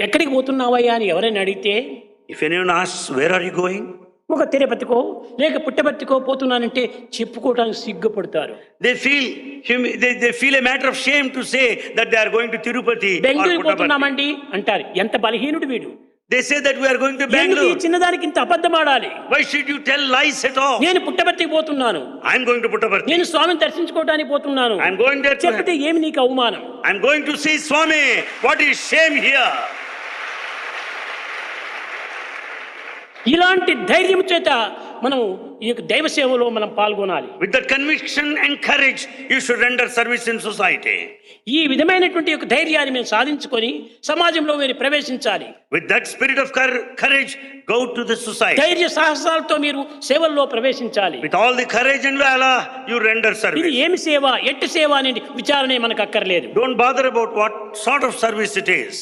ఎక్కడికి పోతున్నావయ్యా అని ఎవరైనా అడిగితే, If anyone asks, where are you going? ఒక తిరుపతికో లేక పుట్టపర్తికో పోతున్నానంటే చెప్పుకోవడానికి సిగ్గుపడతారు. They feel a matter of shame to say that they are going to Tirupati or Bengaluru Puttaparthi. పోతున్నామండి అంటారు. ఎంత బలహీనుడు వీడు. They say that we are going to ఎందుకు ఈ Bangalore. చిన్నదానికి ఇంత అబద్ధం ఆడాలి? Why should you tell lies at all? నేను పుట్టపర్తికి పోతున్నాను, I'm going to Puttaparthi. నేను స్వామిని దర్శించుకోవడానికి పోతున్నాను I'm going there to చెప్తే ఏమి నీకు అవమానం? I'm going to see Swami. What is shame here? ఇలాంటి ధైర్యం చేత మనం ఈ యొక్క దైవ సేవలో మనం పాల్గొనాలి. With that conviction and courage, you should render service in society. ఈ విధమైనటువంటి యొక్క ధైర్యాన్ని మేము సాధించుకొని సమాజంలో మీరు ప్రవేశించాలి. With that spirit of courage, go to the society. ధైర్య సాహసాలతో మీరు సేవల్లో ప్రవేశించాలి. With all the courage and valor, you render ఇది service. ఏమి సేవ, ఎట్టి సేవ అనే విచారణే మనకు అక్కర్లేదు. Don't bother about what sort of service it is.